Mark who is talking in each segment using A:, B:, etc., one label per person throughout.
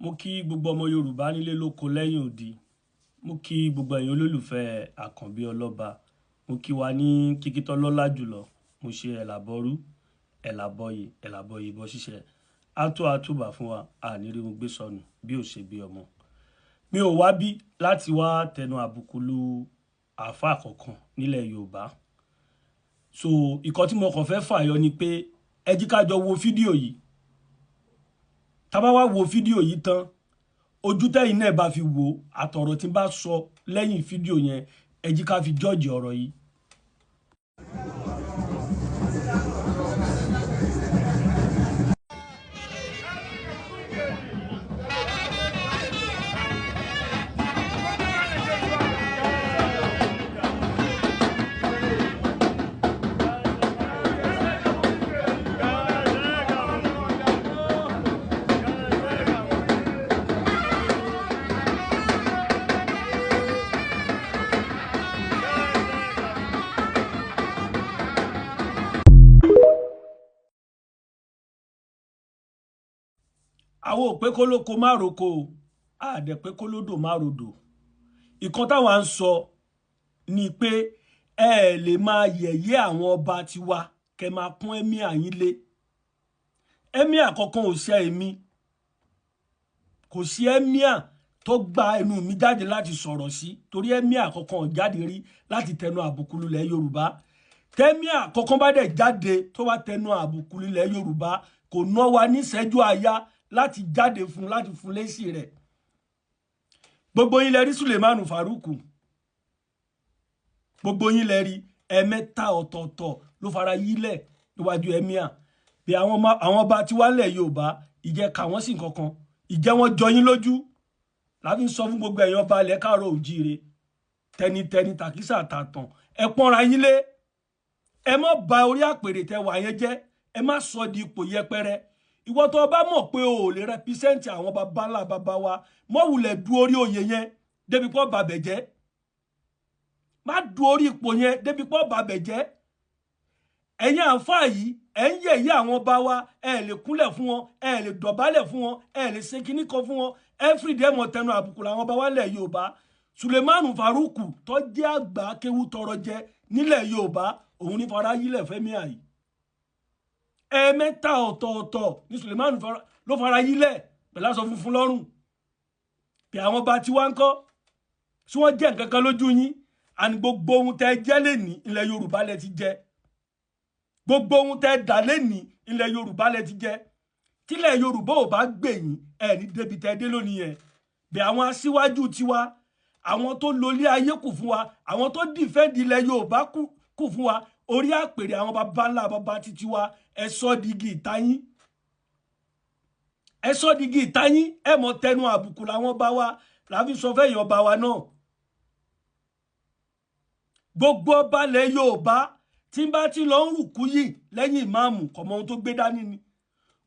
A: Mo kí gbogbo ọmọ Yorùbá nílé lóko lẹ́yìn odi. Mo kí gbogbo ẹ̀yin olólùfẹ́ Àkànbí Ọlọ́ba. Mo kí wa ní kíkítọ́ lọ́lá jùlọ. Mo ṣe ẹ̀làbọ̀rú, ẹ̀làbọ̀yè bọ́ ṣíṣe. Àtúbà fún wa, àníri mo gbé sọnù bí ò ṣe bí ọmọ. Mi ò wá bí láti wá tẹnu àbùkù lu àáfàá kankan nílẹ̀ Yorùbá. So, ìkan tí mo kàn fẹ́ fàyọ ni pé ẹ jí ká jọ wo fídíò yìí. Tá bá wá wo fídíò yìí tán, ojú tẹ́yin náà bá fi wò àtọ̀rọ̀ tí n bá sọ lẹ́yìn fídíò yẹn, ẹ jí ká fi jọ́ọ̀jì ọ̀rọ̀ yìí. Àwọn ò pé kó lóko má roko, àdẹ̀ pé kó lódò má rodò. Ìkan táwa ń sọ ni pé ẹ lè máa yẹ̀yẹ́ àwọn ọba tiwa kẹ́ máa pọ́n ẹ́míà yín lé. Ẹ́míà kankan ò ṣe èmi. Kò sí ẹ́míà tó gba ẹnu mi jáde láti sọ̀rọ̀ sí, torí ẹ́míà kankan ò jáde rí láti tẹnu àbùkù lulẹ̀ Yorùbá. Tẹ́míà kankan bá dẹ̀ jáde tó wá tẹnu àbùkù lulẹ̀ Yorùbá, kò ná wa ní ìṣẹ́jú àáyá láti jáde fún láti fún lésì rẹ̀. Gbogbo yín lẹ rí Suleiman Faruku. Gbogbo yín lẹ rí ẹ̀mẹ́ta ọ̀tọ̀ọ̀tọ̀ ló fara yílẹ̀ níwájú ẹ́míà. Bí àwọn ọba tí wá lẹ̀ Yorùbá, ìjẹ́ ká wọ́n sì nǹkankan. Ìjẹ́ wọn jọ yín lójú. Láfi ń sọ fún gbogbo ẹ̀yin ọba ilẹ̀ káàárọ̀ oòjíire. Tẹnitẹni tàkísà tàtàn. Ẹ pọ́nra yín lé. Ẹ má ba orí àpèrè tẹ wà yẹn jẹ́. Ẹ má sọ di ipò yẹpẹrẹ. Ìwọ tó bá mọ̀ pé o lè represent àwọn baba ńlá baba wa, mọ́ wulẹ̀ du orí oyè yẹn débi pọ́ babẹ̀ jẹ́. Má du orí ipò yẹn débi pọ́ babẹ̀ jẹ́. Ẹ̀yin àǹfààní yìí, ẹ̀ ń yẹ̀yẹ́ àwọn ọba wa, ẹ lè kúnlẹ̀ fún wọn, ẹ lè dọ̀bálẹ̀ fún wọn, ẹ lè ṣe kíní kan fún wọn. Everyday mọ̀ tẹnu àbùkù làwọn ọba wa lẹ̀ Yorùbá. Suleiman Faruku tó jẹ́ àgbà kéwú tọrọ jẹ nílẹ̀ Yorùbá, òun ní fara yílẹ̀ fẹ́míà yìí. Ẹ̀mẹ́ta ọ̀tọ̀ọ̀tọ̀ ní Suleiman ló fara yílẹ̀ pẹ̀lú aṣọ funfun lọ́rùn. Bí àwọn ọba tí wá ń kọ́, tí wọ́n jẹ́ nǹkan kan lójú yín, àní gbogbo ohun tẹ́ jẹ́ lẹ́ni ilẹ̀ Yorùbá lẹ ti jẹ. Gbogbo ohun tẹ́ dà lẹ́ni ilẹ̀ Yorùbá lẹ ti jẹ. Tílẹ̀ Yorùbá ò bá gbè yín, ẹ ní débi tẹ́ dé lónìí yẹn. Bí àwọn aṣíwájú tiwa, àwọn tó lólé ayé kù fún wa, àwọn tó dìfẹ́ǹdì ilẹ̀ Yorùbá kù fún wa, orí àpèrè àwọn baba ńlá baba títí wa, ẹ sọ digi ìtayín. Ẹ sọ digi ìtayín, ẹ mọ tẹnu àbùkù làwọn bá wa, láfi sọ fẹ́yìn ọba wa náà. Gbogbo ọba ilẹ̀ Yorùbá tí ń bá ti lọ ń rùkú yìí lẹ́yìn ìmáàmù kò mọ ohun tó gbé dání ni.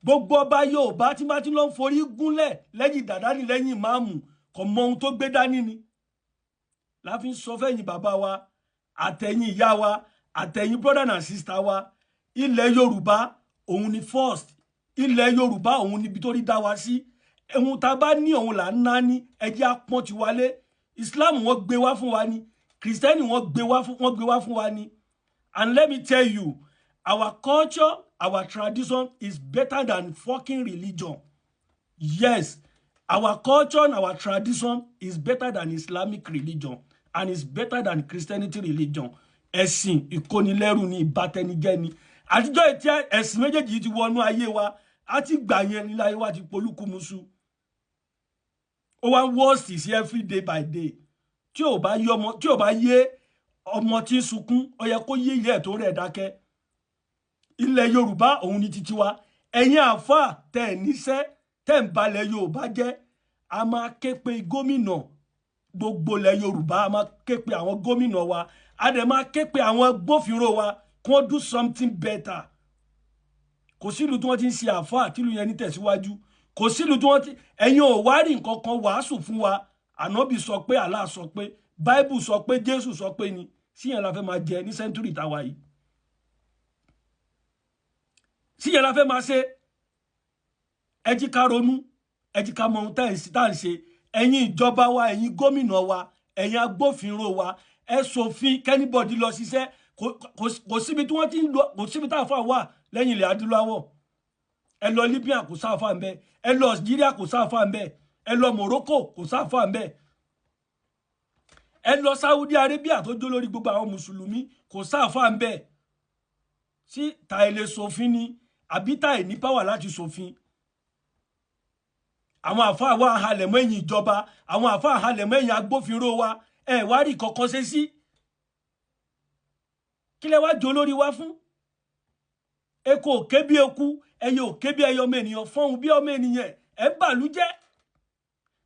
A: Gbogbo ọba Yorùbá tí ń bá ti lọ ń forí gúnlẹ̀ lẹ́yìn dàdání lẹ́yìn ìmáàmù kò mọ ohun tó gbé dání ni. Láfi sọ fẹ́yìn bàbá wa, àtẹ̀yìn ìyá wa, àtẹ̀yìn brother and sister wa, ilẹ̀ Yorùbá òun ni first. Ilẹ̀ Yorùbá òun níbi tó rí dá wa sí. Ohun tá bá ní òun là ń ná ní, ẹjẹ́ apọ́n ti wálé. Islam wọ́n gbé wá fún wa ni. Christianity wọ́n gbé wá fún wa ni. And let me tell you, our culture, our tradition is better than fucking religion. Yes, our culture and our tradition is better than Islamic religion, and is better than Christianity religion. Ẹ̀sìn ìkónilẹ́rù ni, ìbátẹnijẹ́ ni. Àtijọ́ ètí ẹ̀sìn méjèèjì ti wọnú ayé wa, àti gbà yẹn nílé ayé wa ti polúkúmuṣu. Ó wá worst sí every day by day. Tí ò bá yé ọmọ tí ń sunkún, ó yẹ kó yé ìyá tó rẹ̀ dákẹ́. Ilẹ̀ Yorùbá òun ni titi wa. Ẹ̀yin àfáà tẹ́ níṣẹ́, tẹ́ ń balẹ̀ Yorùbá jẹ́, a máa ké pe gómìnà gbogbo ilẹ̀ Yorùbá, a máa ké pe àwọn gómìnà wa, a dẹ̀ máa ké pe àwọn gbófinró wa kí wọ́n do something better. Kò sí ìlú tí wọ́n ti ń ṣe àfáà tí ìlú yẹn ní tẹ̀síwájú. Kò sí ìlú tí wọ́n ti ẹ̀yin ò wá rí nǹkan kan wàásù fún wa. Ànábì sọ pé, Allah sọ pé, Bible sọ pé, Jésù sọ pé ni. Síyẹn la fẹ́ máa jẹ ní sẹ́ńtúrì táwa yìí. Síyẹn la fẹ́ máa ṣe. Ẹ jí ká ronú. ẹ jí ká mọ ohun tá à ń ṣe ẹ̀yin ìjọba wa ẹ̀yin gómìnà wa ẹ̀yin agbófinró wa ẹ ṣòfin kẹ́nìbọ̀dì lọ ṣiṣẹ́ kò síbi tí wọ́n ti ń lọ kò síbi tá a fà wà lẹ́yìn ilẹ̀ adúláwọ̀ ẹ lọ Libya kò sáfà ń bẹ ẹ lọ Algeria kò sáfà ń bẹ ẹ lọ Morocco kò sáfà ń bẹ ẹ lọ Saudi Arabia tó jó lórí gbogbo àwọn mùsùlùmí kò sáfà ń bẹ sí ta ilé ṣòfin ni àbí ta ẹ̀ ní pàwà láti ṣòfin àwọn àfáà wa halẹ̀ mọ́ ẹ̀yìn ìjọba àwọn àfáà halẹ̀ mọ́ ẹ̀yìn agbófinró wa ẹ wá rí kankan ṣe sí kí lẹ wá jọ lórí wa fún eku òkè bí eku ẹyẹ òkè bí ẹyẹ ọmọ ènìyàn fọhùn bí ọmọ ènìyàn ẹ bàlújẹ́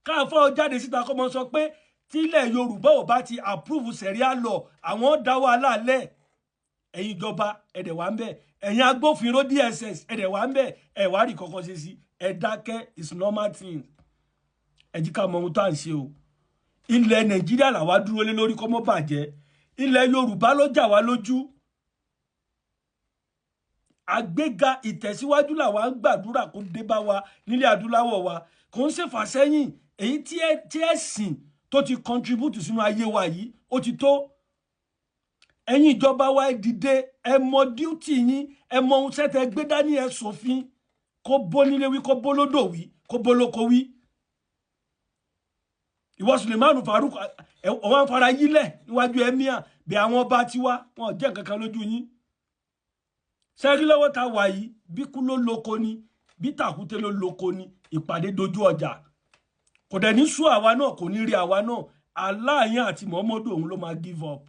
A: káàfọ́ jáde síta kọ́ mọ́ sọ pé tílẹ̀ Yorùbá ò bá ti approve sẹ̀ríà lọ àwọn dá wa lálẹ́ ẹ̀yin ìjọba ẹ̀dẹ̀ wà ń bẹ̀ ẹ̀yin agbófinró DSS ẹ̀dẹ̀ wà ń bẹ̀ ẹ̀ wá rí kankan ṣe sí ẹ dákẹ́ is normal thing ẹ jí ká mọ ohun tá à ń ṣe o ilẹ̀ Nàìjíríà làwa dúró lé lórí kó mọ́ bàjẹ́ ilẹ̀ Yorùbá ló jà wá lójú àgbéga ìtẹ̀síwájú làwa ń gbàdúrà kó dé bá wa nílẹ̀ adúláwọ̀ wa kò ń ṣèfà sẹ́yìn èyí tí ẹ̀sìn tó ti contribute sínú ayé wa yìí ó ti tó ẹ̀yin ìjọba wa ẹ dìde ẹ mọ duty yín ẹ mọ ohun ṣẹ́tẹ̀ gbé dání ẹ ṣòfin kó bó nílé wí kó bó lódò wí kó bó lóko wí ìwọ Sulemanu Farouk ọwọ́n fara yílẹ̀ níwájú emir bí àwọn ọba tiwa wọn jẹ́ kankan lójú yín sẹ́rí lọ́wọ́ ta wà yìí bí kú ló lóko ni bí tàkúté ló lóko ni ìpàdé dojú ọjà kò dẹ̀ ní sú àwa náà kò ní rí àwa náà aláàyàn àti Muhammadu òun ló máa give up